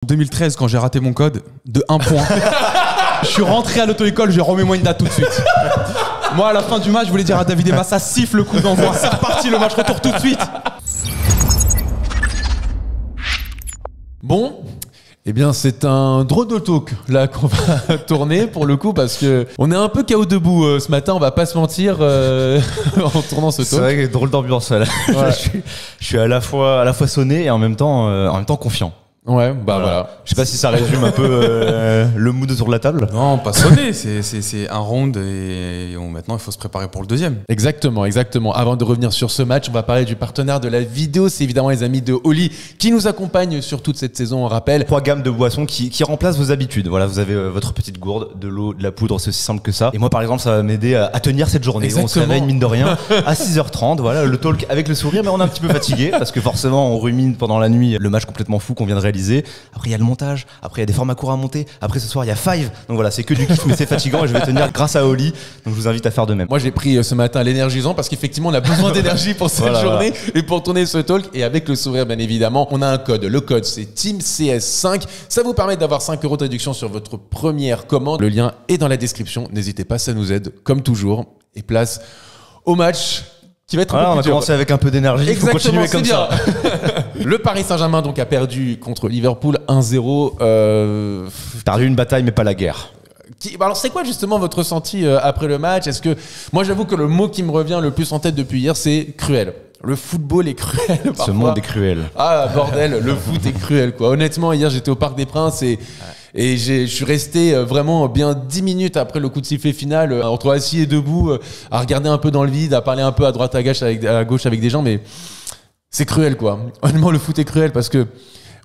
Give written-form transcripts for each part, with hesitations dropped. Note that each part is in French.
En 2013, quand j'ai raté mon code de 1 point, je suis rentré à l'auto-école, j'ai remis moi une date tout de suite. Moi, à la fin du match, je voulais dire à David et Massa, siffle le coup d'envoi, c'est reparti, le match retour tout de suite. Bon, eh bien c'est un drôle de talk là qu'on va tourner pour le coup parce que on est un peu KO debout ce matin, on va pas se mentir en tournant ce talk. C'est vrai qu'il y a drôle d'ambiance là. Ouais. Je suis à la fois sonné et en même temps confiant. Ouais, bah voilà. Je sais pas si ça résume un peu le mood autour de la table. Non, pas sonné, c'est un round et maintenant il faut se préparer pour le deuxième. Exactement. Avant de revenir sur ce match, on va parler du partenaire de la vidéo. C'est évidemment les amis de Oli qui nous accompagnent sur toute cette saison, on rappelle. 3 gammes de boissons qui remplacent vos habitudes. Voilà, vous avez votre petite gourde, de l'eau, de la poudre, c'est aussi simple que ça. Et moi par exemple, ça va m'aider à tenir cette journée. Exactement. On se réveille mine de rien à 6h30, voilà, le talk avec le sourire, mais on est un petit peu fatigué parce que forcément on rumine pendant la nuit le match complètement fou qu'on vient de réaliser. Après il y a le montage, après il y a des formats courts à monter, après ce soir il y a Five. Donc voilà, c'est que du kiff mais c'est fatigant et je vais tenir grâce à Oli. Donc je vous invite à faire de même. Moi j'ai pris ce matin l'énergisant parce qu'effectivement on a besoin d'énergie pour cette journée et pour tourner ce talk. Et avec le sourire bien évidemment, on a un code. Le code c'est TEAMCS5. Ça vous permet d'avoir 5 € de réduction sur votre première commande. Le lien est dans la description. N'hésitez pas, ça nous aide comme toujours. Et place au match qui va être un peu On plus a dur. commencé avec un peu d'énergie, il faut continuer comme ça. Le Paris Saint-Germain donc a perdu contre Liverpool 1-0. T'as eu une bataille mais pas la guerre. Alors c'est quoi justement votre ressenti après le match? Est-ce que moi j'avoue que le mot qui me revient le plus en tête depuis hier c'est cruel. Le football est cruel parfois. Ce monde est cruel. Ah bordel, le foot est cruel quoi. Honnêtement hier j'étais au Parc des Princes et je suis resté vraiment bien 10 minutes après le coup de sifflet final entre assis et debout à regarder un peu dans le vide, à parler un peu à droite à gauche avec des gens, mais c'est cruel quoi. Honnêtement le foot est cruel parce que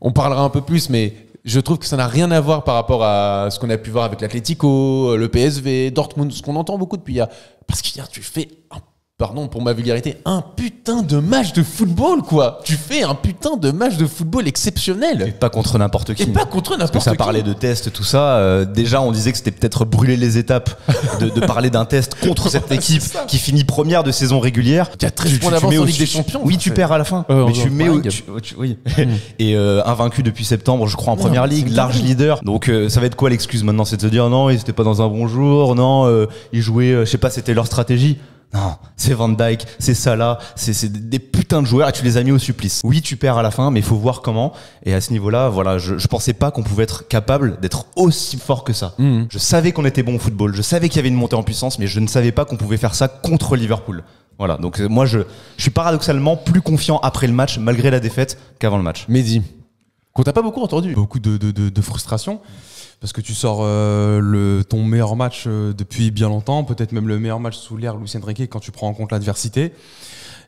on parlera un peu plus mais je trouve que ça n'a rien à voir par rapport à ce qu'on a pu voir avec l'Atlético, le PSV, Dortmund, ce qu'on entend beaucoup depuis hier. Parce qu'hier, tu fais, pardon pour ma vulgarité, un putain de match de football, quoi. Tu fais un putain de match de football exceptionnel. Et pas contre n'importe qui. Et pas contre n'importe qui. Parce que ça parlait de tests, tout ça. Déjà, on disait que c'était peut-être brûler les étapes de parler d'un test contre cette équipe qui finit première de saison régulière. Tu as 13 points d'avance en Ligue des Champions. Oui, tu perds à la fin. Mais tu mets oui. Et invaincu depuis septembre, je crois, en première ligue, large leader. Donc, ça va être quoi l'excuse maintenant? C'est de se dire non, ils étaient pas dans un bon jour. Non, ils jouaient, je sais pas, c'était leur stratégie. Non, c'est Van Dijk, c'est Salah, c'est des putains de joueurs et tu les as mis au supplice. Oui, tu perds à la fin, mais il faut voir comment. Et à ce niveau-là, voilà, je pensais pas qu'on pouvait être capable d'être aussi fort que ça. Je savais qu'on était bon au football, je savais qu'il y avait une montée en puissance, mais je ne savais pas qu'on pouvait faire ça contre Liverpool. Voilà, donc moi je suis paradoxalement plus confiant après le match, malgré la défaite, qu'avant le match. Mehdi, qu'on t'a pas beaucoup entendu. Beaucoup de frustration. Parce que tu sors ton meilleur match depuis bien longtemps, peut-être même le meilleur match sous l'ère Luis Enrique quand tu prends en compte l'adversité.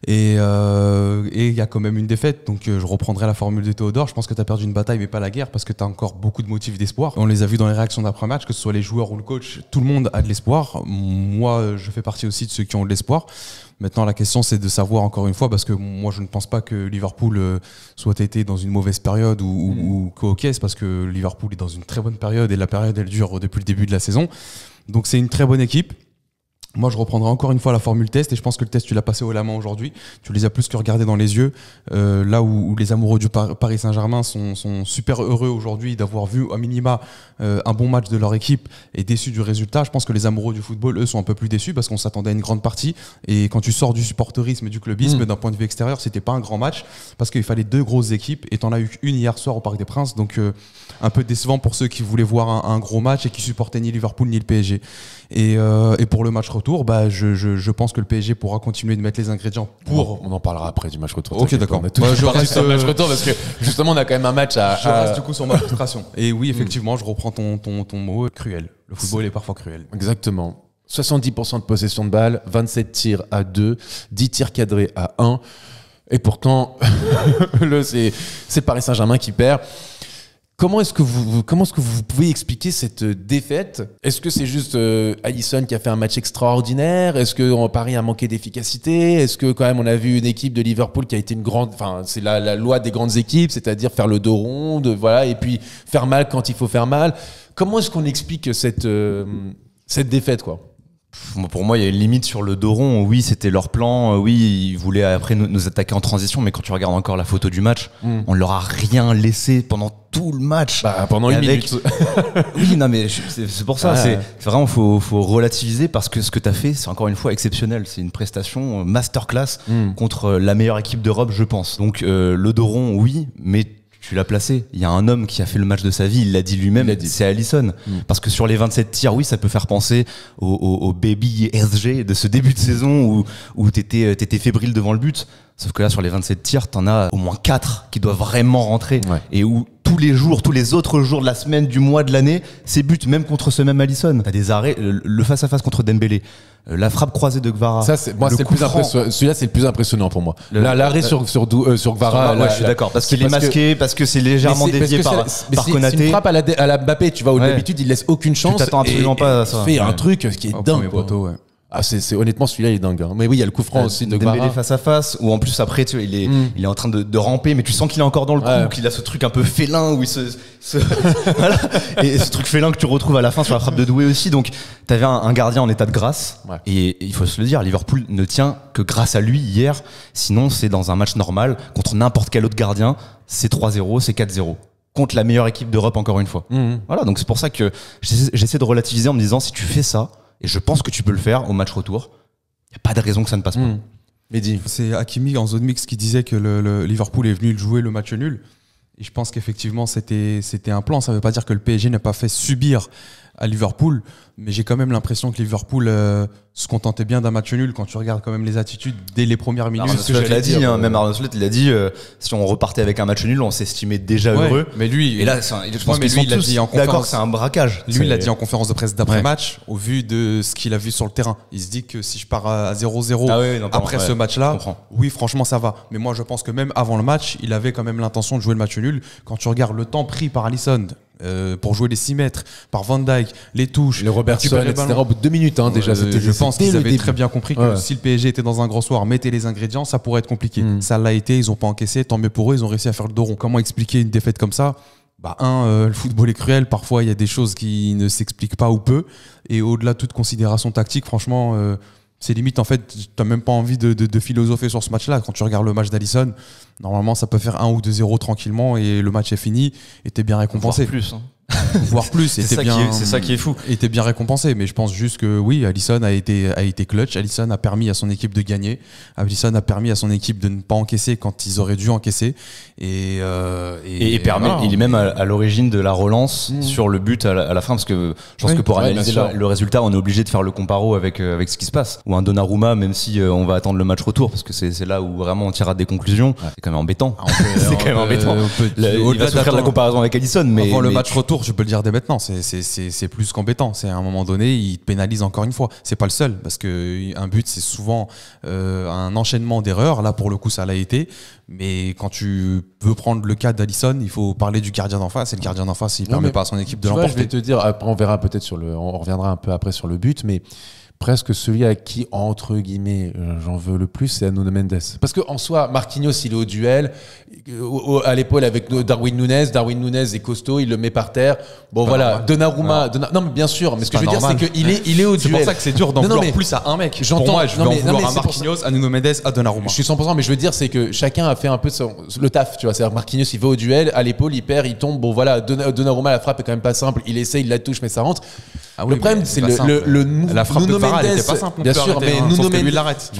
Et il y a quand même une défaite, donc je reprendrai la formule de Théodore. Je pense que tu as perdu une bataille mais pas la guerre parce que tu as encore beaucoup de motifs d'espoir. On les a vus dans les réactions d'après-match, que ce soit les joueurs ou le coach, tout le monde a de l'espoir. Moi, je fais partie aussi de ceux qui ont de l'espoir. Maintenant, la question, c'est de savoir encore une fois, parce que moi, je ne pense pas que Liverpool soit été dans une mauvaise période ou ok, c'est parce que Liverpool est dans une très bonne période et la période, elle dure depuis le début de la saison. Donc, c'est une très bonne équipe. Moi, je reprendrai encore une fois la formule test et je pense que le test, tu l'as passé haut la main aujourd'hui. Tu les as plus que regardés dans les yeux. Là où les amoureux du Paris Saint-Germain sont super heureux aujourd'hui d'avoir vu à minima un bon match de leur équipe et déçus du résultat. Je pense que les amoureux du football, eux, sont un peu plus déçus parce qu'on s'attendait à une grande partie. Et quand tu sors du supporterisme et du clubisme, d'un point de vue extérieur, c'était pas un grand match parce qu'il fallait 2 grosses équipes et t'en as eu une hier soir au Parc des Princes. Donc, un peu décevant pour ceux qui voulaient voir un gros match et qui supportaient ni Liverpool ni le PSG. Et pour le match retour, je pense que le PSG pourra continuer de mettre les ingrédients pour. On en parlera après du match retour. Ok, d'accord. Je reste sur le match retour parce que justement on a quand même un match à. Je reste du coup sur ma frustration. Et oui, effectivement, je reprends ton mot cruel. Le football est parfois cruel. Exactement. 70% de possession de balle, 27 tirs à 2, 10 tirs cadrés à 1. Et pourtant, c'est Paris Saint-Germain qui perd. Comment est-ce que vous pouvez expliquer cette défaite? Est-ce que c'est juste Alisson qui a fait un match extraordinaire? Est-ce que Paris a manqué d'efficacité? Est-ce que quand même on a vu une équipe de Liverpool qui a été une grande, enfin c'est la loi des grandes équipes, c'est-à-dire faire le dos rond, voilà, et puis faire mal quand il faut faire mal. Comment est-ce qu'on explique cette défaite quoi? Pour moi, il y a une limite sur le dos rond. Oui, c'était leur plan. Oui, ils voulaient après nous attaquer en transition. Mais quand tu regardes encore la photo du match, on leur a rien laissé pendant tout le match. Pendant une minute. Oui, non, mais c'est pour ça. C'est vraiment, faut relativiser parce que ce que tu as fait, c'est encore une fois exceptionnel. C'est une prestation masterclass contre la meilleure équipe d'Europe, je pense. Donc, le dos rond, oui, mais tu l'as placé. Il y a un homme qui a fait le match de sa vie, il l'a dit lui-même, c'est Alisson. Parce que sur les 27 tirs, oui, ça peut faire penser au baby SG de ce début de saison où t'étais fébrile devant le but. Sauf que là, sur les 27 tirs, t'en as au moins 4 qui doivent vraiment rentrer. Ouais. Et où tous les jours, tous les autres jours de la semaine, du mois, de l'année, c'est but, même contre ce même Alisson. T'as des arrêts, le face-à-face contre Dembélé, la frappe croisée de Gvara. Ça, c'est le plus impressionnant. Celui-là, c'est le plus impressionnant pour moi. L'arrêt sur Gvara. Ouais, je suis d'accord. Parce qu'il est masqué, parce que c'est légèrement dévié par Konaté. C'est une frappe à la Mbappé, tu vois, où d'habitude, il laisse aucune chance. Tu t'attends absolument pas à ça. Il fait un truc qui est dingue. C'est honnêtement celui-là il est dingue. Mais oui, il y a le coup franc aussi de Dembélé face à face où en plus après tu vois, il est en train de ramper mais tu sens qu'il est encore dans le coup, qu'il a ce truc un peu félin où il voilà. Et ce truc félin que tu retrouves à la fin sur la frappe de Doué aussi. Donc t'avais un gardien en état de grâce et il faut se le dire, Liverpool ne tient que grâce à lui hier. Sinon c'est dans un match normal contre n'importe quel autre gardien, c'est 3-0, c'est 4-0 contre la meilleure équipe d'Europe encore une fois. Voilà, donc c'est pour ça que j'essaie de relativiser en me disant si tu fais ça, et je pense que tu peux le faire au match retour, il n'y a pas de raison que ça ne passe pas. Mehdi. C'est Hakimi en zone mix qui disait que le Liverpool est venu jouer le match nul. Et je pense qu'effectivement, c'était un plan. Ça ne veut pas dire que le PSG n'a pas fait subir à Liverpool, mais j'ai quand même l'impression que Liverpool se contentait bien d'un match nul quand tu regardes quand même les attitudes dès les premières minutes. Arnaud Slot l'a dit, même Arnaud Slot il a dit si on repartait avec un match nul, on s'estimait déjà heureux. Mais lui, et là, je pense qu'ils sont tous d'accord que c'est un braquage. Lui, il l'a dit en conférence de presse d'après-match, au vu de ce qu'il a vu sur le terrain. Il se dit que si je pars à 0-0 après ce match-là, oui, franchement, ça va. Mais moi, je pense que même avant le match, il avait quand même l'intention de jouer le match nul. Quand tu regardes le temps pris par Alisson, pour jouer les 6 mètres, par Van Dijk, les touches, le Robertson, etc. Au bout de 2 minutes, déjà. Je pense qu'ils avaient très bien compris que si le PSG était dans un gros soir, mettez les ingrédients, ça pourrait être compliqué. Ça l'a été, ils n'ont pas encaissé, tant mieux pour eux, ils ont réussi à faire le dos rond. Comment expliquer une défaite comme ça ? Le football est cruel, parfois il y a des choses qui ne s'expliquent pas ou peu, et au-delà de toute considération tactique, franchement, c'est limite en fait, t'as même pas envie de philosopher sur ce match-là. Quand tu regardes le match d'Alisson, normalement ça peut faire 1 ou 2-0 tranquillement et le match est fini et t'es bien récompensé. Voire plus. Voire plus. C'est ça qui est fou. Et t'es bien récompensé. Mais je pense juste que oui, Alisson a été clutch. Alisson a permis à son équipe de gagner. Alisson a permis à son équipe de ne pas encaisser quand ils auraient dû encaisser. Et permet, il est même à l'origine de la relance sur le but à la fin, parce que je pense que pour analyser le résultat, on est obligé de faire le comparo avec ce qui se passe. Ou un Donnarumma, même si on va attendre le match retour, parce que c'est là où vraiment on tirera des conclusions. C'est quand même embêtant. C'est quand même embêtant. Il va se faire de la comparaison avec Alisson, mais avant le match retour, je peux le dire dès maintenant, c'est plus qu'embêtant. C'est à un moment donné, il te pénalise encore une fois. C'est pas le seul, parce que un but, c'est souvent un enchaînement d'erreurs. Là, pour le coup, ça l'a été. Mais quand tu veux prendre le cas d'Alisson, il faut parler du gardien d'en face. Et le gardien d'en face, il permet pas à son équipe de l'emporter. Je vais te dire, après, on verra peut-être on reviendra un peu après sur le but, mais presque celui à qui, entre guillemets, j'en veux le plus, c'est à Nuno Mendes. Parce qu'en soi, Marquinhos, il est au duel, à l'épaule avec Darwin Núñez. Darwin Núñez est costaud, il le met par terre. Bon, voilà. Donnarumma. Non, mais bien sûr. Mais ce que je veux dire, c'est qu'il est au duel. C'est pour ça que c'est dur d'en vouloir plus à un mec. Pour moi, je vais en vouloir à Marquinhos, à Nuno Mendes, à Donnarumma. Je suis 100%, mais je veux dire, c'est que chacun a fait un peu le taf, tu vois. C'est-à-dire, Marquinhos, il va au duel, à l'épaule, il perd, il tombe. Bon, voilà. Donnarumma, la frappe est quand même pas simple. Il essaye, il la touche, mais ça rentre. Le problème, c'est la frappe de Varane, elle était pas simple. Bien sûr, mais Nuno Mendes l'arrête.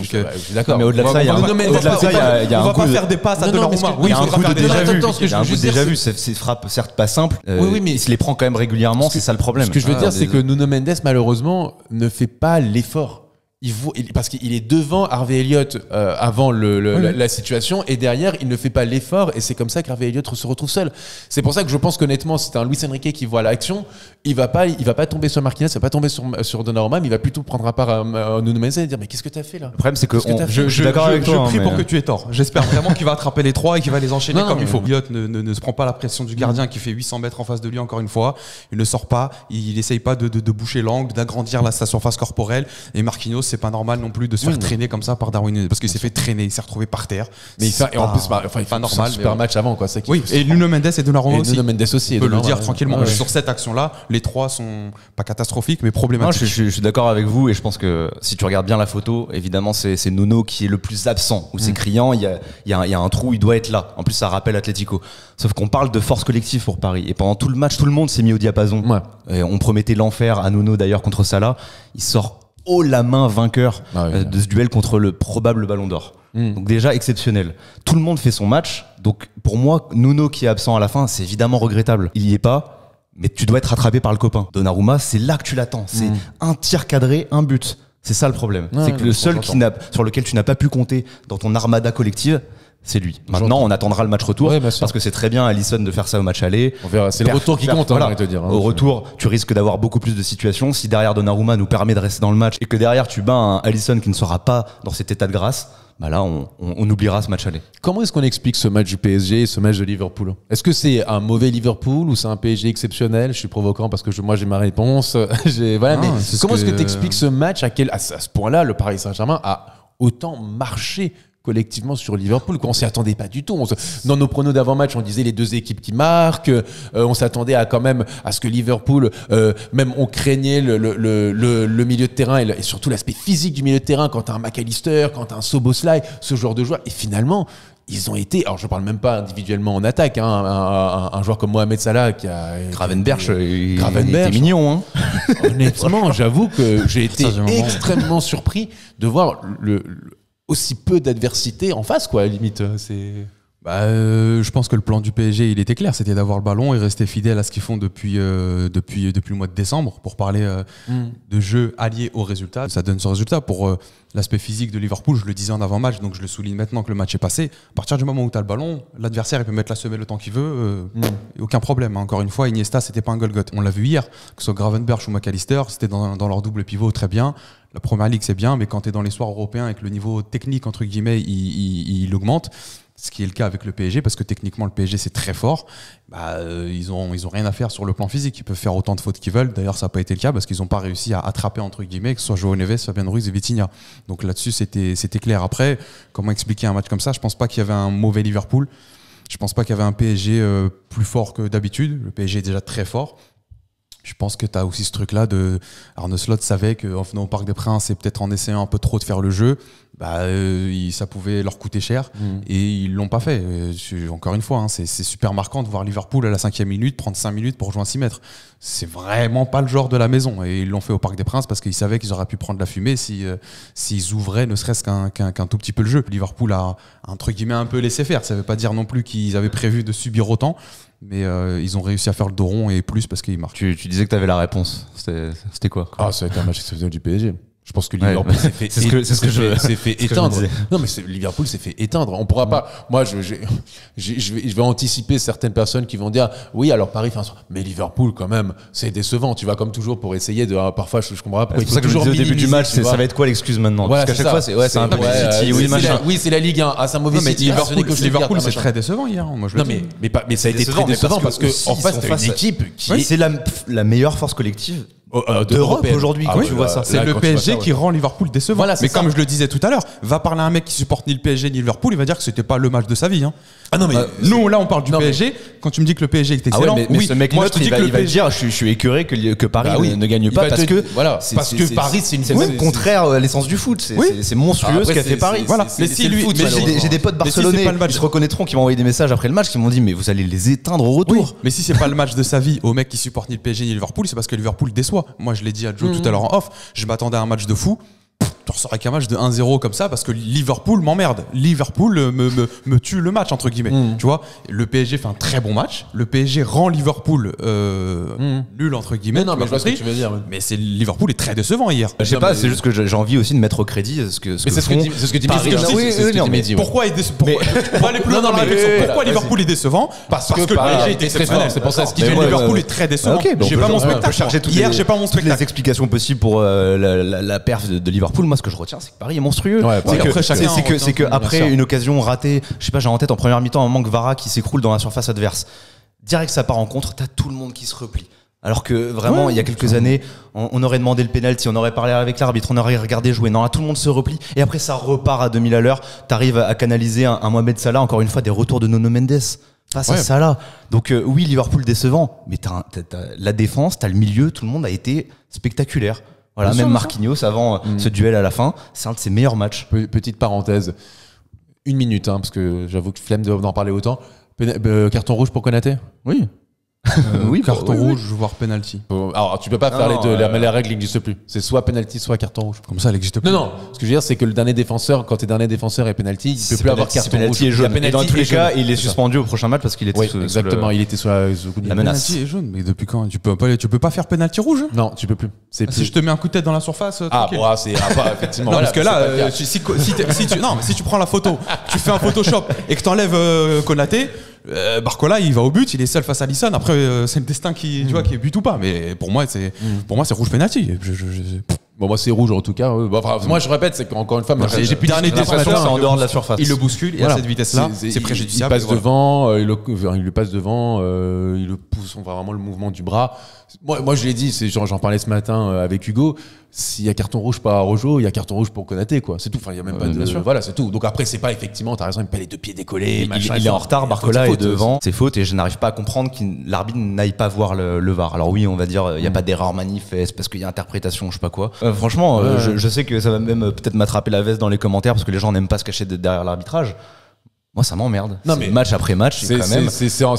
D'accord. Mais au-delà de ça, il y a un coup. On va pas faire des passes à Donnarumma. Oui, il y a un coup de déjà vu. Il y a un coup de déjà vu. Ces frappes, certes pas simples. Oui, mais il se les prend quand même régulièrement. C'est ça le problème. Ce que je veux dire, c'est que Nuno Mendes, malheureusement, ne fait pas l'effort. Parce qu'il est devant Harvey Elliott avant la situation, et derrière il ne fait pas l'effort, et c'est comme ça qu'Harvey Elliott se retrouve seul. C'est pour ça que je pense qu'honnêtement, c'est un Luis Enrique qui voit l'action, il va pas tomber sur Marquinhos, il va pas tomber sur Donnarumma, mais il va plutôt prendre à part Nuno Mendes et dire mais qu'est-ce que t'as fait là. Le problème c'est que je suis d'accord avec toi. Je prie pour que tu aies tort. J'espère vraiment qu'il va attraper les trois et qu'il va les enchaîner comme il faut. Elliott ne se prend pas la pression du gardien qui fait 800 mètres en face de lui encore une fois. Il ne sort pas, il essaye pas de boucher l'angle, d'agrandir sa surface corporelle, et Marquinhos c'est pas normal non plus de se faire traîner comme ça par Darwin Núñez, parce qu'il s'est fait traîner, il s'est retrouvé par terre. Mais il fait pas normal. Super match avant, quoi. Oui, et Nuno Mendes et Donnarumma aussi. Nuno Mendes aussi. On peut le dire tranquillement. Sur cette action-là, les trois sont pas catastrophiques, mais problématiques. Non, je suis d'accord avec vous, et je pense que si tu regardes bien la photo, évidemment, c'est Nuno qui est le plus absent, où c'est criant, il y a un trou, il doit être là. En plus, ça rappelle Atlético. Sauf qu'on parle de force collective pour Paris. Et pendant tout le match, tout le monde s'est mis au diapason. Et on promettait l'enfer à Nuno d'ailleurs contre Salah. Il sort haut la main vainqueur de ce duel contre le probable Ballon d'Or. Donc déjà exceptionnel. Tout le monde fait son match. Donc pour moi, Nuno qui est absent à la fin, c'est évidemment regrettable. Il y est pas, mais tu dois être rattrapé par le copain. Donnarumma, c'est là que tu l'attends. C'est un tir cadré, un but. C'est ça le problème. C'est que le seul sur lequel tu n'as pas pu compter dans ton armada collective, c'est lui. Maintenant, on attendra le match retour, parce que c'est très bien Alisson de faire ça au match aller. On verra. C'est le retour qui compte, voilà. Te dire. Au retour, tu risques d'avoir beaucoup plus de situations. Si derrière Donnarumma nous permet de rester dans le match et que derrière tu bats un Alisson qui ne sera pas dans cet état de grâce, bah là, on oubliera ce match aller. Comment est-ce qu'on explique ce match du PSG et ce match de Liverpool? Est-ce que c'est un mauvais Liverpool ou c'est un PSG exceptionnel? Je suis provocant parce que moi j'ai ma réponse. Voilà, mais comment est-ce que tu expliques ce match à ce point-là, le Paris Saint-Germain a autant marché collectivement sur Liverpool, qu'on s'y attendait pas du tout. Dans nos pronos d'avant-match, on disait les deux équipes qui marquent. On s'attendait à ce que Liverpool, même on craignait le milieu de terrain et surtout l'aspect physique du milieu de terrain quand t'as un McAllister, quand t'as un Szoboszlai, ce genre de joueurs. Et finalement, ils ont été, alors je parle même pas individuellement en attaque, un joueur comme Mohamed Salah qui a... Gravenberch, il était mignon. Hein. Honnêtement, j'avoue que j'ai été extrêmement surpris de voir aussi peu d'adversité en face, quoi, à la limite. Je pense que le plan du PSG, il était clair, c'était d'avoir le ballon et rester fidèle à ce qu'ils font depuis le mois de décembre, pour parler de jeu allié au résultat. Ça donne ce résultat. Pour l'aspect physique de Liverpool, je le disais en avant-match, donc je le souligne maintenant que le match est passé. À partir du moment où tu as le ballon, l'adversaire il peut mettre la semelle le temps qu'il veut, aucun problème. Encore une fois, Iniesta, c'était pas un Golgoth. On l'a vu hier, que ce soit Gravenberch ou McAllister, c'était dans leur double pivot très bien. La première ligue, c'est bien, mais quand tu es dans les soirs européens et que le niveau technique, entre guillemets, il augmente, ce qui est le cas avec le PSG, parce que techniquement, le PSG, c'est très fort, ils ont rien à faire sur le plan physique. Ils peuvent faire autant de fautes qu'ils veulent. D'ailleurs, ça n'a pas été le cas, parce qu'ils n'ont pas réussi à attraper, entre guillemets, que ce soit João Neves, Fabian Ruiz et Vitinha. Donc là-dessus, c'était clair. Après, comment expliquer un match comme ça? Je pense pas qu'il y avait un mauvais Liverpool. Je pense pas qu'il y avait un PSG plus fort que d'habitude. Le PSG est déjà très fort. Je pense que tu as aussi ce truc-là de Arne Slot savait qu'en venant au Parc des Princes et peut-être en essayant un peu trop de faire le jeu, ça pouvait leur coûter cher et ils l'ont pas fait. Encore une fois, c'est super marquant de voir Liverpool à la 5e minute prendre 5 minutes pour jouer un 6 mètres. C'est vraiment pas le genre de la maison et ils l'ont fait au Parc des Princes parce qu'ils savaient qu'ils auraient pu prendre la fumée s'ils ouvraient ne serait-ce qu'un tout petit peu le jeu. Liverpool a entre guillemets un peu laissé faire. Ça veut pas dire non plus qu'ils avaient prévu de subir autant. Mais ils ont réussi à faire le dos rond et plus parce qu'ils marquent. Tu disais que tu avais la réponse. C'était quoi? Ça a été un match exceptionnel du PSG. Je pense que Liverpool s'est fait éteindre. Non, mais Liverpool s'est fait éteindre. On pourra pas. Moi, je vais anticiper certaines personnes qui vont dire oui, alors Paris fait un soir. Mais Liverpool, quand même, c'est décevant. Tu vas comme toujours pour essayer de. Parfois, je comprends pas pourquoi. C'est pour ça que je disais au début du match, ça va être quoi l'excuse maintenant? Voilà, parce qu'à chaque fois, c'est un peu City. Oui, c'est la Ligue 1. C'est un mauvais City. Liverpool, c'est très décevant hier. Moi, je le dis. Mais ça a été très décevant parce que en face, t'as une équipe qui. C'est la meilleure force collective d'Europe aujourd'hui quand tu vois ça. C'est le PSG qui rend Liverpool décevant. Mais comme je le disais tout à l'heure, va parler à un mec qui supporte ni le PSG ni Liverpool, il va dire que c'était pas le match de sa vie. Ah non mais nous là on parle du PSG. Quand tu me dis que le PSG est excellent, mais ce mec neutre il va dire je suis écœuré que Paris ne gagne pas parce que Paris c'est même contraire à l'essence du foot. C'est monstrueux ce qu'a fait Paris. Mais si lui, j'ai des potes barcelonais qui se reconnaîtront, qui m'ont envoyé des messages après le match, qui m'ont dit mais vous allez les éteindre au retour. Mais si c'est pas le match de sa vie au mec qui supporte ni le PSG ni Liverpool, c'est parce que Liverpool déçoit. Moi je l'ai dit à Joe tout à l'heure en off, je m'attendais à un match de fou. Tu ressors avec un match de 1-0 comme ça parce que Liverpool m'emmerde. Liverpool me tue le match entre guillemets. Tu vois, le PSG fait un très bon match. Le PSG rend Liverpool nul entre guillemets. Mais je vois ce que tu veux dire. Mais Liverpool est très décevant hier. Je sais pas, c'est juste que j'ai envie aussi de mettre au crédit ce que dit Mehdi. Pourquoi aller plus loin dans la réflexion? Pourquoi Liverpool est décevant? Parce que le PSG est exceptionnel. C'est pour ça que Liverpool est très décevant. J'ai pas mon spectacle. Hier, j'ai pas mon spectacle. Les explications possibles pour la perf de Liverpool. Moi, ce que je retiens, c'est que Paris est monstrueux. C'est que après une occasion ratée, je sais pas, j'ai en tête en première mi-temps un manque Vara qui s'écroule dans la surface adverse. Direct, ça part en contre, t'as tout le monde qui se replie. Alors que vraiment, il y a quelques années, on aurait demandé le penalty, on aurait parlé avec l'arbitre, on aurait regardé jouer. Non, là, tout le monde se replie. Et après, ça repart à 2000 à l'heure. T'arrives à canaliser un Mohamed Salah, encore une fois, des retours de Nuno Mendes. Face à Salah. Donc oui, Liverpool décevant, mais t'as la défense, t'as le milieu, tout le monde a été spectaculaire. Voilà, même Marquinhos avant ce duel à la fin, c'est un de ses meilleurs matchs. Petite parenthèse, 1 minute, parce que j'avoue que flemme d'en parler autant. Carton rouge pour Konaté ? Oui. Oui, carton rouge, voire penalty. Alors, tu peux pas faire les deux. Les règles n'existent plus. C'est soit penalty, soit carton rouge. Comme ça, elle n'existe plus. Non. Ce que je veux dire, c'est que le dernier défenseur, quand t'es dernier défenseur et penalty, il peut plus avoir carton rouge. Et jaune. Et dans tous les cas, il est suspendu au prochain match parce qu'il était exactement. Il était sous le coup de la menace. Penalty est jaune, mais depuis quand tu peux pas faire penalty rouge? Non, tu peux plus. Si je te mets un coup de tête dans la surface. C'est effectivement. Non, parce que là, si tu prends la photo, tu fais un Photoshop et que t'enlèves Konaté. Barcola, il va au but, il est seul face à Alisson. Après, c'est le destin qui est but ou pas. Mais pour moi, c'est rouge penalty. Bon, moi, c'est rouge en tout cas. Moi, je répète, c'est qu'encore une fois, j'ai plus dernier l'impression que c'est en dehors de la surface. Il le bouscule et à cette vitesse-là, c'est préjudiciable. Il passe devant, il lui passe devant, il le pousse, on voit vraiment le mouvement du bras. Moi, je l'ai dit, j'en parlais ce matin avec Hugo. S'il y a carton rouge pas à Rojo, il y a carton rouge pour Konaté, quoi. C'est tout. Enfin, il y a même pas de. Voilà, c'est tout. Donc après, c'est pas effectivement, t'as raison, il pas les deux pieds décollés. Il est en retard, Barcola est devant. C'est faute et je n'arrive pas à comprendre que l'arbitre n'aille pas voir le VAR. Alors oui, on va dire, il y a pas d'erreur manifeste parce qu'il y a interprétation, je sais pas quoi. Franchement, je sais que ça va même peut-être m'attraper la veste dans les commentaires parce que les gens n'aiment pas se cacher derrière l'arbitrage. Moi, ça m'emmerde. Non, mais match après match, c'est quand même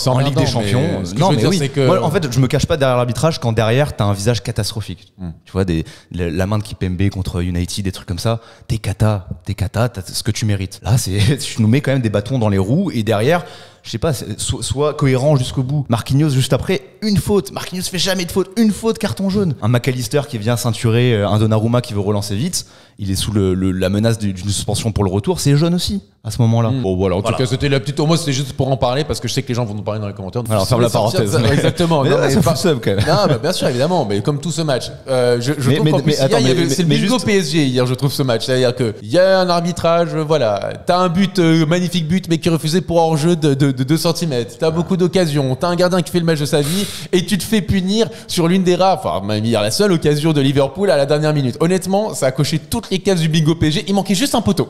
en Ligue des Champions. Non, mais oui. Moi, en fait, je me cache pas derrière l'arbitrage quand derrière t'as un visage catastrophique. Tu vois, la main de Kipembe contre United, des trucs comme ça. T'es cata, t'as ce que tu mérites. Là, tu nous mets quand même des bâtons dans les roues et derrière, je sais pas, soit cohérent jusqu'au bout. Marquinhos juste après, une faute. Marquinhos fait jamais de faute, une faute, carton jaune. Un McAllister qui vient ceinturer un Donnarumma qui veut relancer vite. Il est sous la menace d'une suspension pour le retour. C'est jaune aussi à ce moment-là. Bon voilà, en tout cas c'était la petite. Moi c'était juste pour en parler parce que je sais que les gens vont nous parler dans les commentaires. Alors ferme la parenthèse. Exactement. Mais ça fout seum quand même. Non, bien sûr évidemment, mais comme tout ce match. Je trouve qu'en plus c'est le bingo PSG hier. Je trouve ce match, c'est-à-dire que il y a un arbitrage. Voilà, t'as un but, magnifique but, mais qui est refusé pour hors-jeu de 2 cm. T'as beaucoup d'occasions. T'as un gardien qui fait le match de sa vie et tu te fais punir sur l'une des rares, enfin même hier la seule occasion de Liverpool à la dernière minute. Honnêtement, ça a coché toutes les cases du bingo PSG. Il manquait juste un poteau.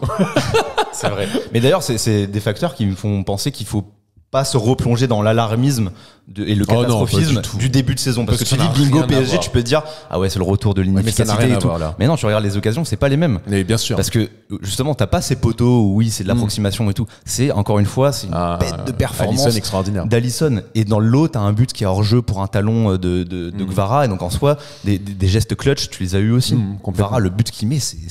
C'est vrai. Mais d'ailleurs, c'est des facteurs qui me font penser qu'il faut pas se replonger dans l'alarmisme et le catastrophisme du début de saison. Parce que tu dis bingo PSG, tu peux te dire ah ouais, c'est le retour de l'inefficacité et tout. Mais non, tu regardes les occasions, c'est pas les mêmes. Mais bien sûr. Parce que justement, t'as pas ces poteaux où oui, c'est de l'approximation et tout. C'est encore une fois, c'est une bête de performance. Alisson extraordinaire. D'Alisson. Et dans l'autre, t'as un but qui est hors jeu pour un talon de Gvara. Et donc en soi, des gestes clutch, tu les as eu aussi. Gvara, le but qu'il met, c'est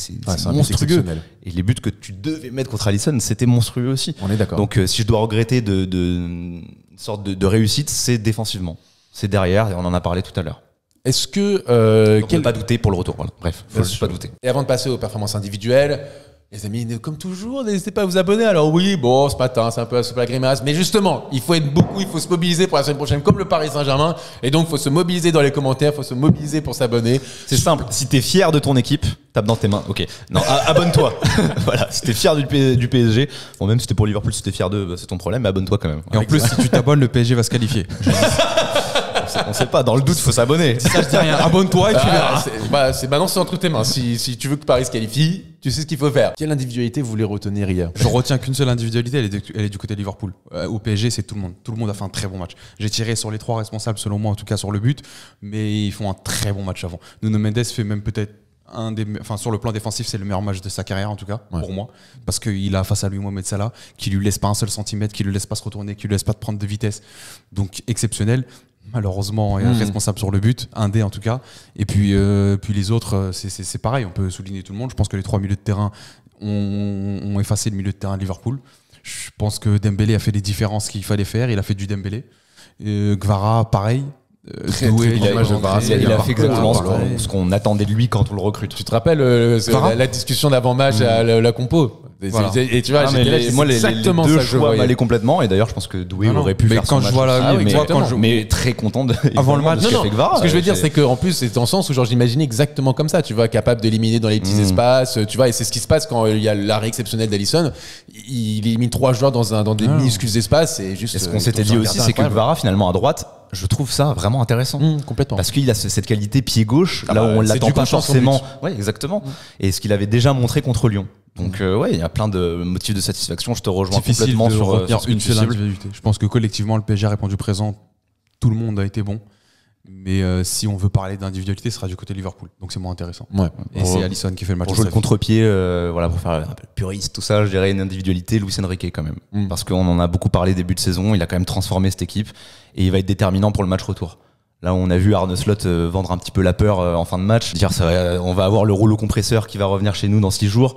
monstrueux. Et les buts que tu devais mettre contre Alisson, c'était monstrueux aussi. On est d'accord. Donc si je dois regretter une sorte de réussite, c'est défensivement. C'est derrière, et on en a parlé tout à l'heure. Est-ce que... on ne peut pas douter pour le retour. Voilà. Bref, il ne faut pas douter. Et avant de passer aux performances individuelles, les amis, comme toujours, n'hésitez pas à vous abonner. Alors oui, bon, ce matin, c'est un peu la grimace. Mais justement, il faut être beaucoup, il faut se mobiliser pour la semaine prochaine, comme le Paris Saint-Germain. Et donc, il faut se mobiliser dans les commentaires, il faut se mobiliser pour s'abonner. C'est simple. Si t'es fier de ton équipe, tape dans tes mains. Ok. Non, abonne-toi. Voilà. Si t'es fier du PSG, bon, même si t'es pour Liverpool, si t'es fier d'eux, c'est ton problème, mais abonne-toi quand même. Et en plus, si tu t'abonnes, le PSG va se qualifier. On sait pas, dans le doute, faut s'abonner. Si ça, je dis rien. Abonne-toi et tu verras. Maintenant, c'est entre tes mains. Si tu veux que Paris se qualifie, tu sais ce qu'il faut faire. Quelle individualité vous voulez retenir hier? Je retiens qu'une seule individualité, elle est du côté de Liverpool. Au PSG, c'est tout le monde. Tout le monde a fait un très bon match. J'ai tiré sur les 3 responsables, selon moi, en tout cas sur le but, mais ils font un très bon match avant. Nuno Mendes fait même peut-être sur le plan défensif, c'est le meilleur match de sa carrière en tout cas, pour moi, parce qu'il a face à lui Mohamed Salah, qui lui laisse pas un seul centimètre, qui lui laisse pas se retourner, qui lui laisse pas de prendre de vitesse. Donc exceptionnel. Malheureusement, il est responsable sur le but, un dé en tout cas. Et puis les autres, c'est pareil, on peut souligner tout le monde. Je pense que les 3 milieux de terrain ont effacé le milieu de terrain de Liverpool. Je pense que Dembélé a fait les différences qu'il fallait faire, il a fait du Dembélé. Gvara, pareil. Il a fait exactement ce qu'on attendait de lui quand on le recrute. Tu te rappelles la discussion d'avant-match à la compo? Voilà. Et tu vois, moi les deux choix m'allaient complètement, et d'ailleurs je pense que Doué aurait pu faire quand son je vois match. Mais très content avant le match. Ce que je veux dire, c'est qu'en plus c'est en sens où genre j'imaginais exactement comme ça, tu vois, capable d'éliminer dans les petits espaces, tu vois, et c'est ce qui se passe quand il y a l'arrêt exceptionnel d'Alisson. Il élimine 3 joueurs dans des minuscules espaces, et juste. Et ce qu'on s'était dit aussi, c'est que Gvara finalement à droite je trouve ça vraiment intéressant. Complètement. Parce qu'il a cette qualité pied gauche, là où on l'attend pas forcément. Ouais, exactement. Et ce qu'il avait déjà montré contre Lyon. Donc ouais, il y a plein de motifs de satisfaction. Je te rejoins complètement sur une seule individualité. Je pense que collectivement, le PSG a répondu présent. Tout le monde a été bon. Mais si on veut parler d'individualité, ce sera du côté de Liverpool. Donc c'est moins intéressant. Ouais. Et c'est Alisson qui fait le match. Pour jouer le contre-pied, voilà, pour faire un peu puriste, tout ça, je dirais une individualité, Luis Enrique quand même. Parce qu'on en a beaucoup parlé début de saison, il a quand même transformé cette équipe et il va être déterminant pour le match retour. Là, on a vu Arne Slot vendre un petit peu la peur en fin de match, dire on va avoir le rouleau compresseur qui va revenir chez nous dans 6 jours.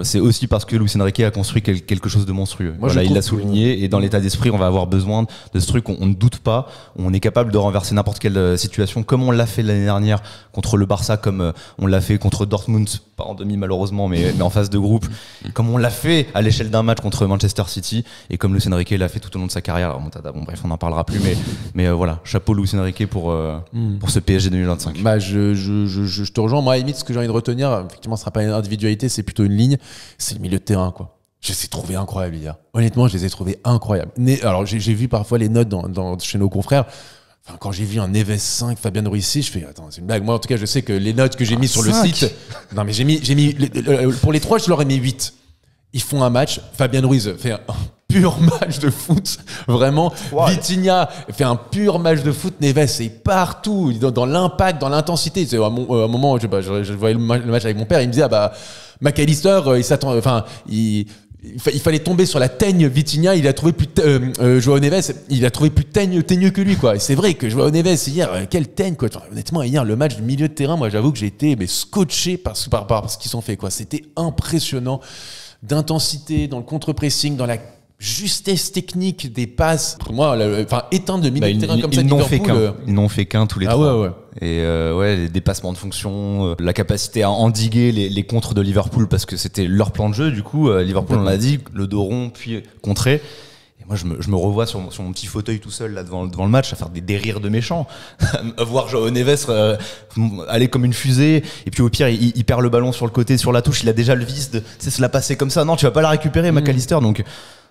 C'est aussi parce que Luis Enrique a construit quelque chose de monstrueux. Voilà, il l'a souligné et dans l'état d'esprit, on va avoir besoin de ce truc. On ne doute pas, on est capable de renverser n'importe quelle situation, comme on l'a fait l'année dernière contre le Barça, comme on l'a fait contre Dortmund, pas en demi malheureusement, mais en phase de groupe, comme on l'a fait à l'échelle d'un match contre Manchester City et comme Luis Enrique l'a fait tout au long de sa carrière. Alors, bon bref, on n'en parlera plus, mais voilà, chapeau Luis Enrique pour ce PSG 2025. Bah, je te rejoins. Moi, à la limite, ce que j'ai envie de retenir, effectivement, ce sera pas une individualité, c'est plutôt une ligne, c'est le milieu de terrain, quoi. Je les ai trouvés incroyables hier. Honnêtement, je les ai trouvés incroyables. Alors, j'ai vu parfois les notes chez nos confrères. Enfin, quand j'ai vu un Neves 5, Fabien Ruiz 6, je fais attends, c'est une blague. Moi, en tout cas, je sais que les notes que j'ai mis sur 5. Le site. Non, mais j'ai mis pour les 3, je leur ai mis 8. Ils font un match. Fabien Ruiz fait un pur match de foot. Vraiment. Ouais. Vitinha fait un pur match de foot. Neves, c'est partout. Dans l'impact, dans l'intensité. À un moment, je voyais le match avec mon père. Il me disait, McAllister, il fallait tomber sur la teigne Vitinha. Il a trouvé plus Joao Neves, il a trouvé plus teigneux que lui, quoi. Et c'est vrai que Joao Neves hier, quelle teigne, quoi. Enfin, honnêtement, hier le match du milieu de terrain, moi j'avoue que j'ai été scotché par ce qu'ils ont fait, quoi. C'était impressionnant d'intensité dans le contre-pressing, dans la justesse technique des passes. Pour moi, éteindre de milieu de terrain comme ça, ils n'ont fait qu'un tous les trois. Ouais. Et les dépassements de fonction, la capacité à endiguer les contres de Liverpool parce que c'était leur plan de jeu. Du coup, Liverpool, on l'a dit, le dos rond puis contré. Et moi, je me revois sur mon petit fauteuil tout seul là devant le match à faire des rires de méchants, à voir Joao Neves aller comme une fusée. Et puis au pire, il perd le ballon sur le côté, sur la touche. Il a déjà le vice de se la passer comme ça. Non, tu vas pas la récupérer, McAllister. Donc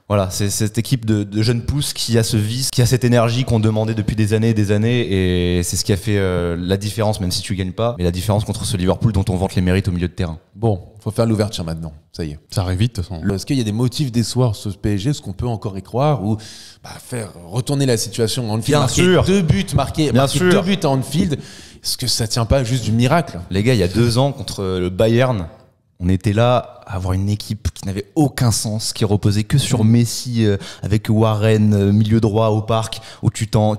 voilà, c'est cette équipe de jeunes pousses qui a ce vice, qui a cette énergie qu'on demandait depuis des années et des années, et c'est ce qui a fait la différence, même si tu gagnes pas, mais la différence contre ce Liverpool dont on vante les mérites au milieu de terrain. Bon, faut faire l'ouverture maintenant, ça y est. Ça arrive vite de toute façon. Est-ce qu'il y a des motifs d'espoir sur ce PSG, est-ce qu'on peut encore y croire, ou faire retourner la situation à Anfield, marquer 2 buts à Anfield, est-ce que ça tient pas juste du miracle? Les gars, il y a 2 ans contre le Bayern, on était là à avoir une équipe qui n'avait aucun sens, qui reposait que sur Messi avec Warren, milieu droit au parc, où tu t'en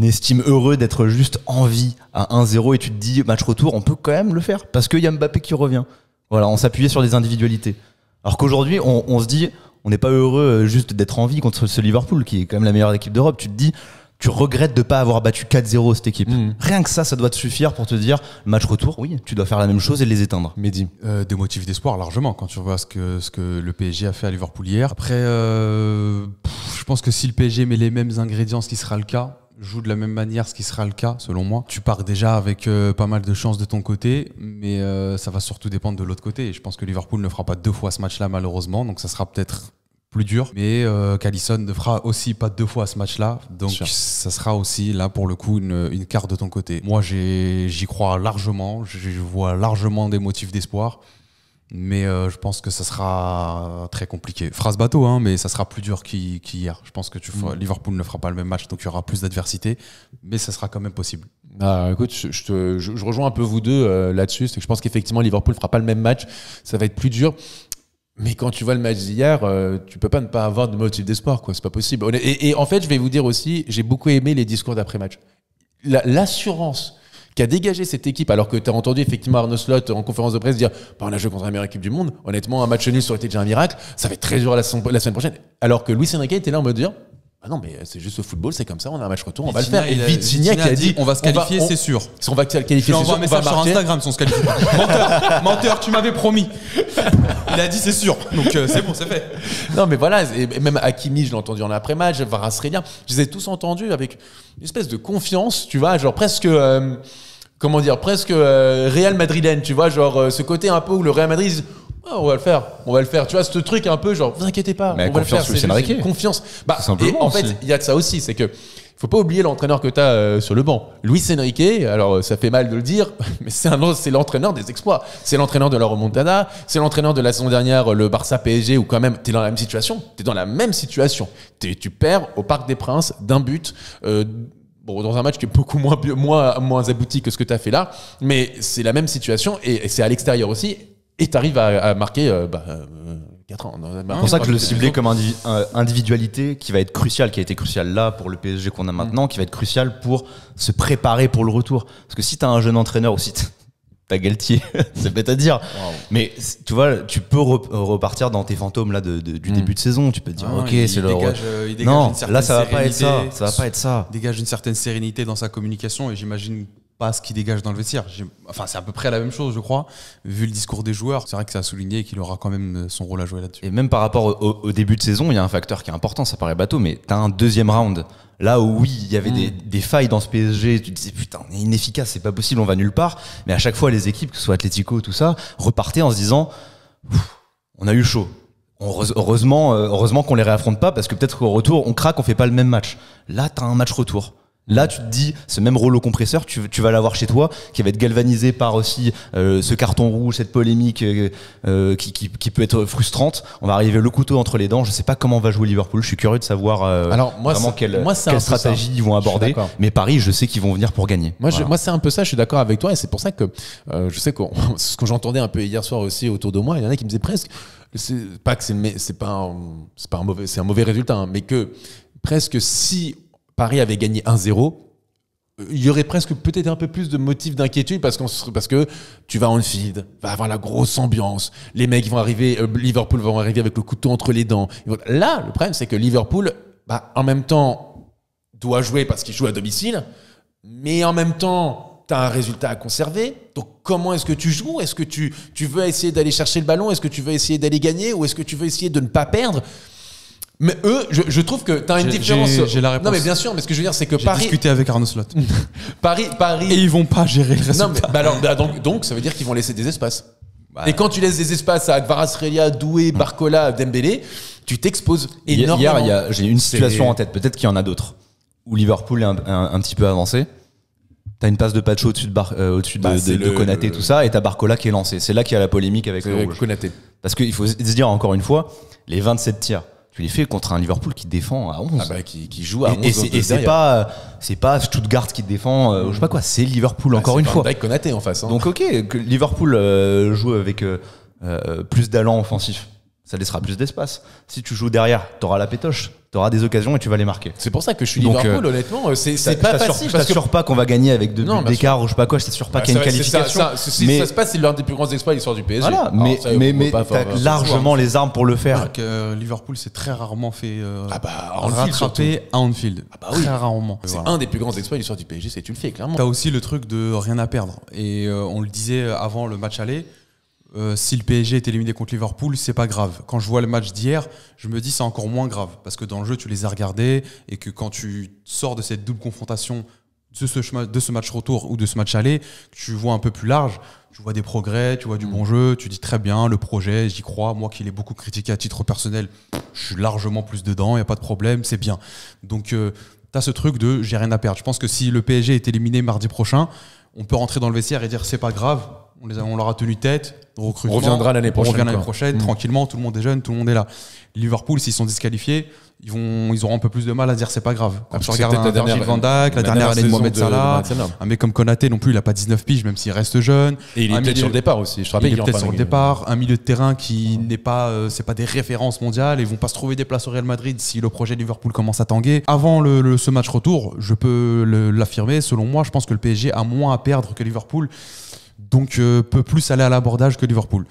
estimes heureux d'être juste en vie à 1-0 et tu te dis match retour, on peut quand même le faire parce qu'il y a Mbappé qui revient. Voilà, on s'appuyait sur des individualités. Alors qu'aujourd'hui, on se dit, on n'est pas heureux juste d'être en vie contre ce Liverpool qui est quand même la meilleure équipe d'Europe. Tu te dis, tu regrettes de ne pas avoir battu 4-0 cette équipe. Rien que ça doit te suffire pour te dire, match retour, oui, tu dois faire la même chose et les éteindre. Mehdi. Des motifs d'espoir largement quand tu vois ce que le PSG a fait à Liverpool hier. Après, je pense que si le PSG met les mêmes ingrédients, ce qui sera le cas, joue de la même manière, ce qui sera le cas selon moi, tu pars déjà avec pas mal de chances de ton côté, mais ça va surtout dépendre de l'autre côté. Et je pense que Liverpool ne fera pas 2 fois ce match-là malheureusement, donc ça sera peut-être plus dur, mais qu'Alisson ne fera aussi pas 2 fois ce match-là, donc ça sera aussi là pour le coup une carte de ton côté. Moi j'y crois largement, je vois largement des motifs d'espoir, mais je pense que ça sera très compliqué. Phrase bateau, hein, mais ça sera plus dur qu'hier. Je pense que Liverpool ne fera pas le même match, donc il y aura plus d'adversité, mais ça sera quand même possible. Écoute, je rejoins un peu vous deux là-dessus, c'est que je pense qu'effectivement Liverpool ne fera pas le même match, ça va être plus dur. Mais quand tu vois le match d'hier, tu peux pas ne pas avoir de motif d'espoir, quoi. C'est pas possible. Et en fait, je vais vous dire aussi, j'ai beaucoup aimé les discours d'après-match. L'assurance qu'a dégagé cette équipe, alors que tu as entendu effectivement Arne Slot en conférence de presse dire on a joué contre la meilleure équipe du monde. Honnêtement, un match nul ça aurait été déjà un miracle. Ça va être très dur la semaine prochaine. Alors que Luis Enrique était là en mode dire non, mais c'est juste le football, c'est comme ça, on a un match retour, on va le faire. Et Vitinha qui a dit on va se qualifier, c'est sûr. On va se qualifier, c'est sûr. Je lui envoie un message sur Instagram si on se qualifie. Menteur, tu m'avais promis. Il a dit c'est sûr. Donc c'est bon, c'est fait. Non, mais voilà, et même Hakimi, je l'ai entendu en après-match, Kvaratskhelia, je les ai tous entendus avec une espèce de confiance, tu vois, genre presque. Presque Real Madrilène, tu vois, genre ce côté un peu où le Real Madrid on va le faire. Tu vois, ce truc un peu genre, vous inquiétez pas, mais on va le faire. C'est confiance. Et en fait, il y a de ça aussi, c'est que faut pas oublier l'entraîneur que tu as sur le banc. Luis Enrique, alors ça fait mal de le dire, mais c'est l'entraîneur des exploits. C'est l'entraîneur de la remontada, c'est l'entraîneur de la saison dernière, le Barça PSG, où quand même tu es dans la même situation. Tu es dans la même situation. Tu perds au Parc des Princes d'un but. Dans un match qui est beaucoup moins abouti que ce que tu as fait là, mais c'est la même situation et c'est à l'extérieur aussi. Et tu arrives à marquer 4 ans. C'est pour ça que je le ciblais comme individualité qui va être cruciale, qui a été cruciale là pour le PSG qu'on a maintenant, qui va être cruciale pour se préparer pour le retour. Parce que si tu as un jeune entraîneur ou si t'as Galtier, c'est bête à dire. Wow. Mais tu vois, tu peux repartir dans tes fantômes là du début de saison. Tu peux te dire, ok, c'est le. Il dégage non, une certaine là ça va pas être ça. Ça va pas être ça. Il dégage une certaine sérénité dans sa communication et j'imagine pas ce qu'il dégage dans le vestiaire. Enfin, c'est à peu près la même chose, je crois. Vu le discours des joueurs, c'est vrai que ça a souligné qu'il aura quand même son rôle à jouer là-dessus. Et même par rapport au début de saison, il y a un facteur qui est important, ça paraît bateau, mais t'as un deuxième round. Là où oui, il y avait des failles dans ce PSG, tu te disais putain, on est inefficace, c'est pas possible, on va nulle part. Mais à chaque fois, les équipes, que ce soit Atlético, tout ça, repartaient en se disant on a eu chaud. Heureusement qu'on les réaffronte pas parce que peut-être qu'au retour, on craque, on fait pas le même match. Là, t'as un match retour. Là, tu te dis, ce même rouleau compresseur, tu vas l'avoir chez toi, qui va être galvanisé par aussi ce carton rouge, cette polémique qui peut être frustrante. On va arriver le couteau entre les dents. Je sais pas comment va jouer Liverpool. Je suis curieux de savoir vraiment quelle stratégie ils vont aborder. Mais Paris, je sais qu'ils vont venir pour gagner. Moi, c'est un peu ça. Je suis d'accord avec toi, et c'est pour ça que je sais ce que j'entendais un peu hier soir aussi autour de moi. Il y en a qui me disaient presque, c'est un mauvais résultat, hein, mais que presque si Paris avait gagné 1-0, il y aurait presque peut-être un peu plus de motifs d'inquiétude parce que tu vas à Anfield, va avoir la grosse ambiance, les mecs vont arriver, Liverpool vont arriver avec le couteau entre les dents. Là, le problème, c'est que Liverpool, en même temps, doit jouer parce qu'il joue à domicile, mais en même temps, tu as un résultat à conserver. Donc, comment est-ce que tu joues ? Est-ce que tu veux essayer d'aller chercher le ballon ? Est-ce que tu veux essayer d'aller gagner ? Ou est-ce que tu veux essayer de ne pas perdre ? Mais eux, je trouve que t'as une différence. J'ai la réponse. Non, mais bien sûr, mais ce que je veux dire, c'est que Paris. J'ai discuté avec Arnaud Slot. Paris. Et ils vont pas gérer le résultat. Non, mais donc, ça veut dire qu'ils vont laisser des espaces. Et quand tu laisses des espaces à Kvaratskhelia, Doué, Barcola, Dembélé, tu t'exposes énormément. Hier, j'ai une situation en tête. Peut-être qu'il y en a d'autres où Liverpool est un petit peu avancé. T'as une passe de Pacho au-dessus de Konaté, tout ça, et t'as Barcola qui est lancé. C'est là qu'il y a la polémique avec le rouge. Konaté. Parce qu'il faut se dire encore une fois, les 27 tirs. Tu les fais contre un Liverpool qui défend à 11. Qui joue à 11. Et c'est pas Stuttgart qui défend, je sais pas quoi, c'est Liverpool encore une fois. C'est Konaté en face. Hein. Donc que Liverpool joue avec plus d'allant offensif, ça laissera plus d'espace. Si tu joues derrière, t'auras la pétoche, t'auras des occasions et tu vas les marquer. C'est pour ça que je suis Liverpool, honnêtement, c'est pas facile. Je t'assure pas qu'on va gagner avec 2 buts d'écart ou je sais pas quoi, je t'assure pas qu'il y a une qualification. Si ça se passe, c'est l'un des plus grands exploits de l'histoire du PSG. Voilà, mais t'as largement les armes pour le faire. Liverpool s'est très rarement fait rattraper à Anfield. Très rarement. C'est un des plus grands exploits de l'histoire du PSG, c'est tu le fais, clairement. T'as aussi le truc de rien à perdre. Et on le disait avant le match aller. Si le PSG est éliminé contre Liverpool, c'est pas grave. Quand je vois le match d'hier, je me dis c'est encore moins grave parce que dans le jeu tu les as regardés et que quand tu sors de cette double confrontation de ce match retour ou de ce match aller, tu vois un peu plus large, tu vois des progrès, tu vois du bon jeu, tu dis très bien le projet, j'y crois. Moi qui l'ai beaucoup critiqué à titre personnel, je suis largement plus dedans, y a pas de problème, c'est bien. Donc t'as ce truc de j'ai rien à perdre. Je pense que si le PSG est éliminé mardi prochain, on peut rentrer dans le vestiaire et dire c'est pas grave. On leur a tenu tête, recrutement. On reviendra l'année prochaine. Tranquillement, tout le monde est jeune, tout le monde est là. Liverpool, s'ils sont disqualifiés, ils auront un peu plus de mal à dire c'est pas grave. Quand tu regardes un Virgil van Dijk, la dernière année de Mohamed Salah, un mec comme Konaté non plus, il a pas 19 piges, même s'il reste jeune. Et il est peut-être sur le départ aussi. Je te rappelle, il est peut-être sur le départ. Un milieu de terrain qui n'est pas, c'est pas des références mondiales. Ils vont pas se trouver des places au Real Madrid si le projet Liverpool commence à tanguer. Avant ce match retour, je peux l'affirmer. Selon moi, je pense que le PSG a moins à perdre que Liverpool. Donc peut plus aller à l'abordage que Liverpool.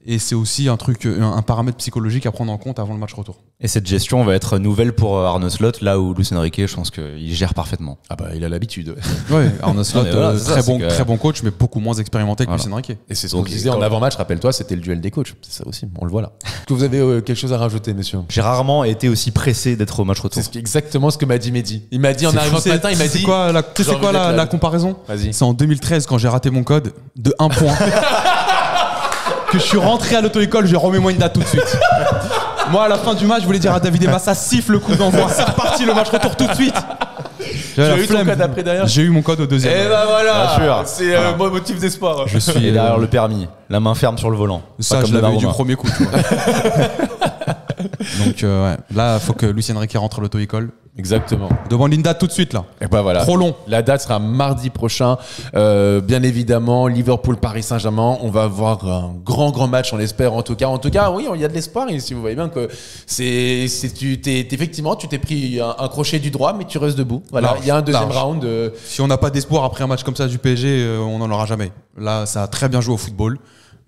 Et c'est aussi un paramètre psychologique à prendre en compte avant le match retour. Et cette gestion va être nouvelle pour Arnaud Slot, là où Luis Enrique, je pense qu'il gère parfaitement. Il a l'habitude. Oui, Arnaud Slot, très bon coach, mais beaucoup moins expérimenté que Luis Enrique. Et c'est ce qu'on disait en avant-match, rappelle-toi, c'était le duel des coachs. C'est ça aussi, on le voit là. Est-ce que vous avez quelque chose à rajouter, messieurs ? J'ai rarement été aussi pressé d'être au match retour. C'est exactement ce que m'a dit Mehdi. Il m'a dit en arrivant ce matin, il m'a dit... C'est quoi la comparaison ? Vas-y. C'est en 2013 quand j'ai raté mon code de 1 point. Que je suis rentré à l'auto-école, j'ai remets-moi une date tout de suite. Moi, à la fin du match, je voulais dire à David Massa, siffle le coup d'envoi. C'est reparti le match retour tout de suite. Tu as eu ton code après derrière? J'ai eu mon code au deuxième. Et bah voilà, Bien sûr. c'est mon motif d'espoir. Je suis Et derrière le permis, la main ferme sur le volant. ça, je l'avais eu du premier coup. Tu vois. Donc ouais. Là, faut que Luis Enrique rentre à l'auto-école. Exactement. Demande une date tout de suite là. Et bah voilà. Trop long. La date sera mardi prochain. Bien évidemment, Liverpool-Paris Saint-Germain. On va avoir un grand match, on l'espère en tout cas. En tout cas, oui, il y a de l'espoir. Et si vous voyez bien que effectivement, tu t'es pris un crochet du droit, mais tu restes debout. Voilà. Il y a un deuxième round. Si on n'a pas d'espoir après un match comme ça du PSG, on n'en aura jamais. Là, ça a très bien joué au football.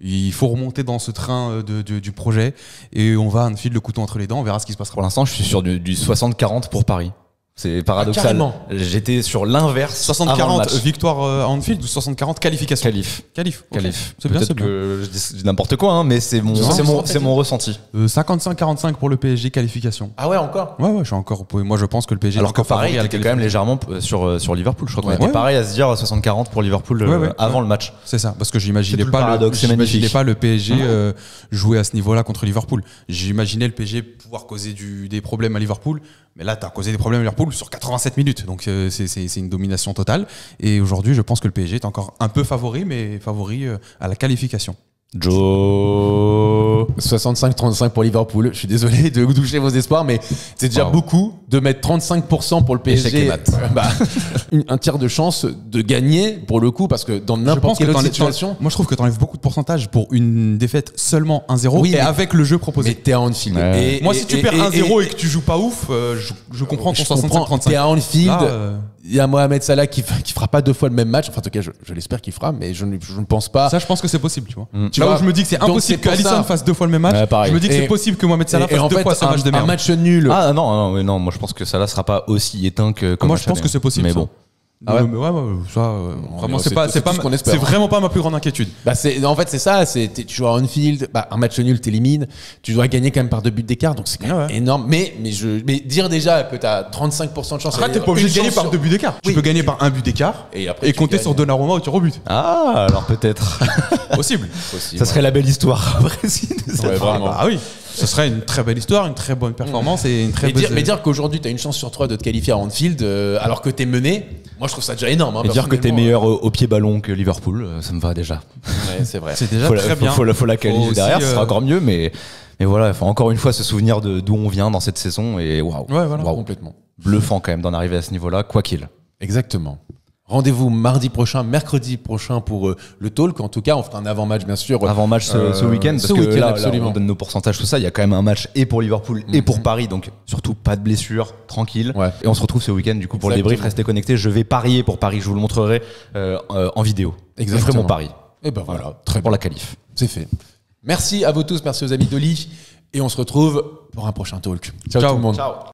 Il faut remonter dans ce train du projet et on va Anfield le couteau entre les dents. On verra ce qui se passera. Pour l'instant, je suis sur du 60-40 pour Paris. C'est paradoxal. carrément. J'étais sur l'inverse. avant le 60-40 match. victoire à Anfield ou 60-40 qualification. Qualif. Ok. Qualif. C'est bien, Peut-être c'est bien. que je dis n'importe quoi, hein, mais c'est mon ressenti. 55-45 pour le PSG qualification. Ah ouais, encore. Ouais, je suis encore. Moi, je pense que le PSG. Alors est que encore favori Paris à la était quand même qualification. légèrement sur Liverpool. Je crois qu'on Ouais. était Ouais. pareil à se dire 60-40 pour Liverpool avant le match. C'est ça, parce que C'est j'imaginais tout le pas paradoxe, c'est j'imaginais magnifique. pas le PSG jouer à ce niveau-là contre Liverpool. J'imaginais le PSG pouvoir causer des problèmes à Liverpool, mais là, t'as causé des problèmes à Liverpool sur 87 minutes, donc c'est une domination totale. Et aujourd'hui, je pense que le PSG est encore un peu favori, mais favori à la qualification. Joe. 65-35 pour Liverpool. Je suis désolé de toucher vos espoirs, mais c'est déjà beaucoup de mettre 35% pour le Échec et PSG. mat. Un tiers de chance de gagner pour le coup, parce que dans Je n'importe pense que quelle autre situation. moi, je trouve que t'enlèves beaucoup de pourcentage pour une défaite seulement 1-0 Oui, et mais- avec le jeu proposé. Mais t'es à Anfield. Ouais. Moi, si tu perds 1-0 et que tu joues pas ouf, je comprends ton Je comprends, 65-35. t'es à Anfield. Là, Il y a Mohamed Salah qui fera pas 2 fois le même match. Enfin, en tout cas, je l'espère qu'il fera, mais je ne pense pas. ça, je pense que c'est possible, tu vois. Tu Là vois, où je me dis que c'est donc impossible c'est pour qu'Alisson ça. fasse 2 fois le même match, Ouais, pareil. je me dis que Et- c'est possible que Mohamed Salah Et fasse en 2 fait, fois ce match de un merde. match nul. Ah non, moi je pense que ça là sera pas aussi éteint que comme Moi, match je pense aller. que c'est possible. Mais ça. bon. Ah ouais. Mais ouais, ça, vraiment, c'est tout ce qu'on espère, c'est hein. vraiment pas ma plus grande inquiétude. En fait, c'est ça. Tu joues à Anfield, un match nul, t'élimines. Tu dois gagner quand même par 2 buts d'écart, donc c'est quand même Ouais. énorme. Mais dire déjà que t'as 35% de chance. Après, t'es pas obligé de gagner par 2 buts d'écart. Oui. Tu peux gagner par 1 but d'écart Et après, et tu compter gagnes. sur Donnarumma au tir au but. Ah, alors peut-être. Possible. Ça serait la belle histoire. Après, si- Ouais, vraiment. Ah oui, ce serait une très belle histoire, une très bonne performance et une très Mais belle. dire qu'aujourd'hui, t'as une chance sur 3 de te qualifier à Anfield, alors que t'es mené, moi je trouve ça déjà énorme. Hein, Et dire que t'es personnellement. meilleur au pied ballon que Liverpool, ça me va déjà. Ouais, c'est vrai. C'est déjà Faut très bien. Faut la qualifier Faut derrière, aussi, ce sera encore mieux, mais voilà, il faut encore une fois se souvenir d'où on vient dans cette saison et waouh. Ouais, voilà. Waouh. Complètement. Bluffant quand même d'en arriver à ce niveau-là, quoi qu'il. Exactement. Rendez-vous mercredi prochain pour le talk. En tout cas, on fera un avant-match, bien sûr. Avant match ce week-end, parce ce que week-end, là, absolument. on donne nos pourcentages, tout ça. Il y a quand même un match et pour Liverpool et pour Paris, donc surtout pas de blessure, tranquille. Ouais. Et on se retrouve ce week-end du coup pour le Exactement. débrief. Restez connectés. Je vais parier pour Paris. Je vous le montrerai en vidéo. Je ferai mon pari Et ben voilà, très pour bien. la qualif. C'est fait. Merci à vous tous, merci aux amis d'Oli. Et on se retrouve pour un prochain talk. Ciao tout le monde. Ciao.